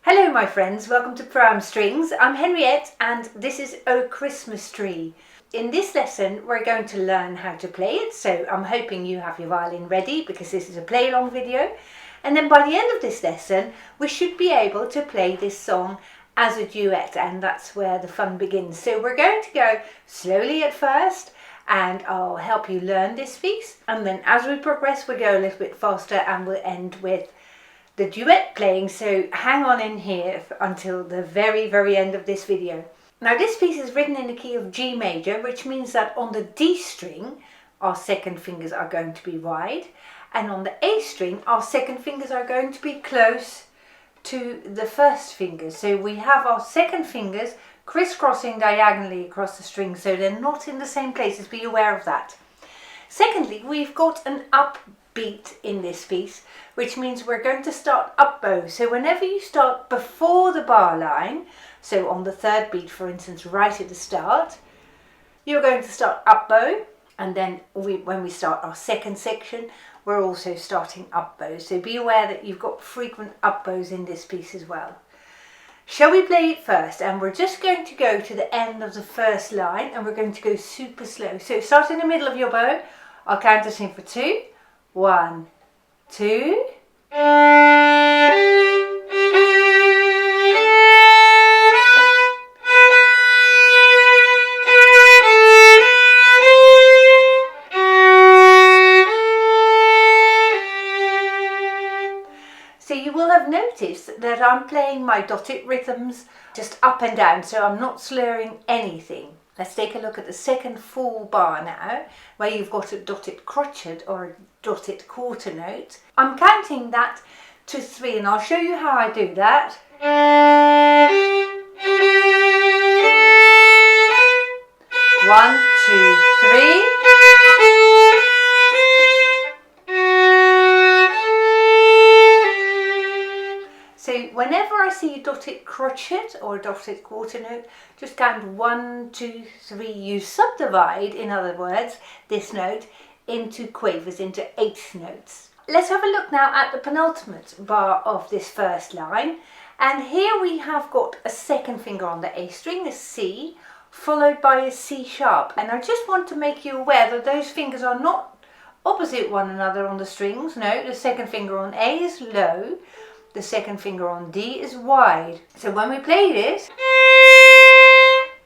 Hello my friends, welcome to Pram Strings. I'm Henriette and this is Oh Christmas Tree. In this lesson we're going to learn how to play it, so I'm hoping you have your violin ready because this is a play along video. And then by the end of this lesson we should be able to play this song as a duet, and that's where the fun begins. So we're going to go slowly at first and I'll help you learn this piece, and then as we progress we'll go a little bit faster and we'll end with the duet playing, so hang on in here until the very end of this video. Now this piece is written in the key of G major, which means that on the D string our second fingers are going to be wide, and on the A string our second fingers are going to be close to the first fingers. So we have our second fingers crisscrossing diagonally across the string, so they're not in the same places, be aware of that. Secondly, we've got an up beat in this piece, which means we're going to start up bow. So whenever you start before the bar line, so on the third beat for instance, right at the start, you're going to start up bow, and then when we start our second section we're also starting up bow. So be aware that you've got frequent up bows in this piece as well. Shall we play it first? And we're just going to go to the end of the first line and we're going to go super slow. So start in the middle of your bow. I'll count us in for 2. 1, 2. So you will have noticed that I'm playing my dotted rhythms just up and down, so I'm not slurring anything. Let's take a look at the second full bar now, where you've got a dotted crotchet or a dotted quarter note. I'm counting that to 3 and I'll show you how I do that. 1, 2, 3. So whenever I see a dotted crotchet or a dotted quarter note, just count 1, 2, 3. You subdivide, in other words, this note into quavers, into eighth notes. Let's have a look now at the penultimate bar of this first line. And here we have got a second finger on the A string, a C, followed by a C sharp. And I just want to make you aware that those fingers are not opposite one another on the strings. No, the second finger on A is low. The second finger on D is wide. So when we play this,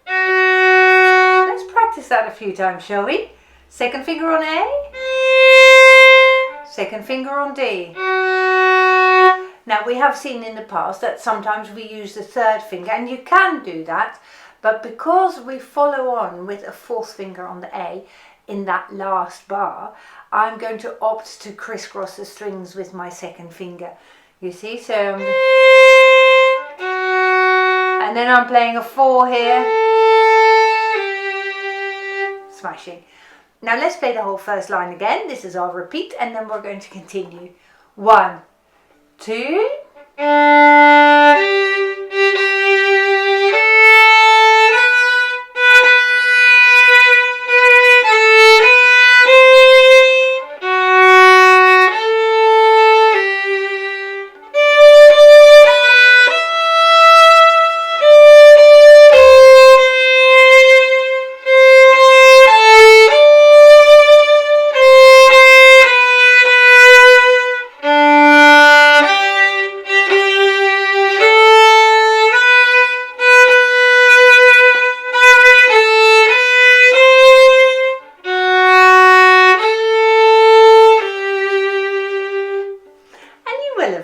let's practice that a few times, shall we? Second finger on A, second finger on D. Now we have seen in the past that sometimes we use the third finger, and you can do that, but because we follow on with a fourth finger on the A in that last bar, I'm going to opt to crisscross the strings with my second finger. You see, so and then I'm playing a 4 here. Smashing. Now let's play the whole first line again. This is our repeat and then we're going to continue. 1, 2.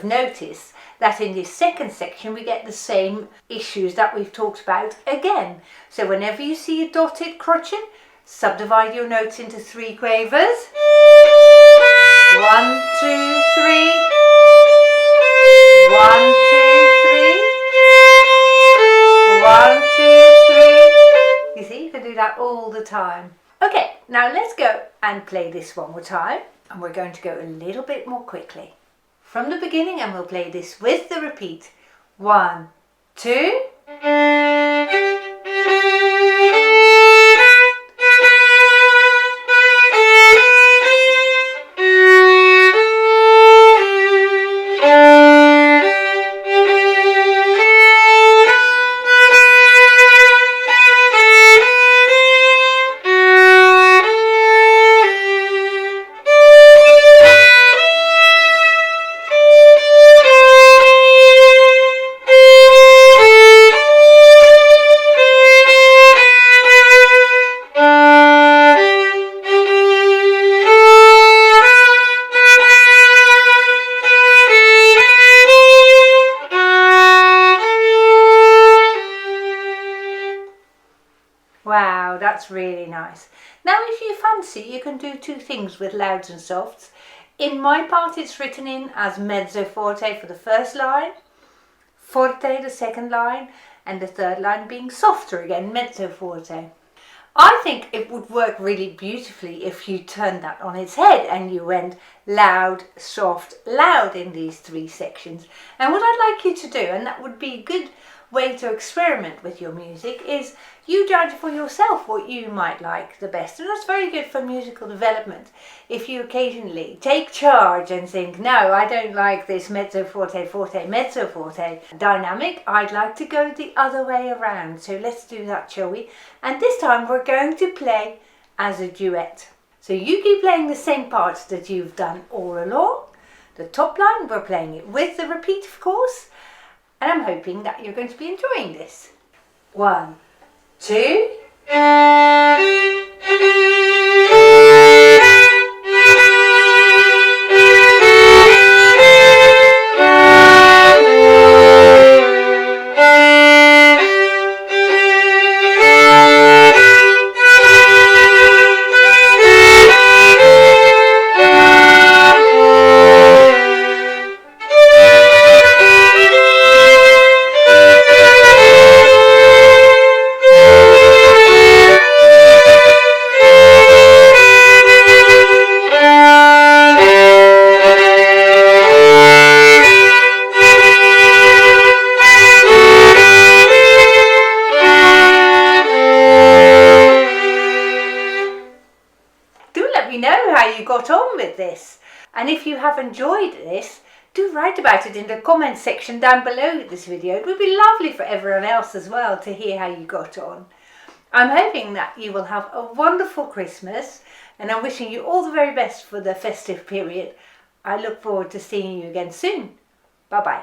Notice that in this second section we get the same issues that we've talked about again. So whenever you see a dotted crotchet, subdivide your notes into 3 quavers. 1, 2, 3. 1, 2, 3. 1, 2, 3. You see, you can do that all the time. Okay, now let's go and play this one more time, and we're going to go a little bit more quickly from the beginning, and we'll play this with the repeat. 1, 2. That's really nice. Now if you fancy, you can do two things with louds and softs. In my part it's written in as mezzo forte for the first line, forte the second line, and the third line being softer again, mezzo forte. I think it would work really beautifully if you turned that on its head and you went loud, soft, loud in these three sections. And what I'd like you to do, and that would be a good way to experiment with your music, is you judge for yourself what you might like the best. And that's very good for musical development. If you occasionally take charge and think, no, I don't like this mezzo forte, forte, mezzo forte dynamic, I'd like to go the other way around. So let's do that, shall we? And this time we're going to play as a duet. So you keep playing the same parts that you've done all along. The top line, we're playing it with the repeat, of course. And I'm hoping that you're going to be enjoying this. 1, 2. Know how you got on with this, and if you have enjoyed this, do write about it in the comments section down below this video. It would be lovely for everyone else as well to hear how you got on. I'm hoping that you will have a wonderful Christmas, and I'm wishing you all the very best for the festive period. I look forward to seeing you again soon. Bye bye.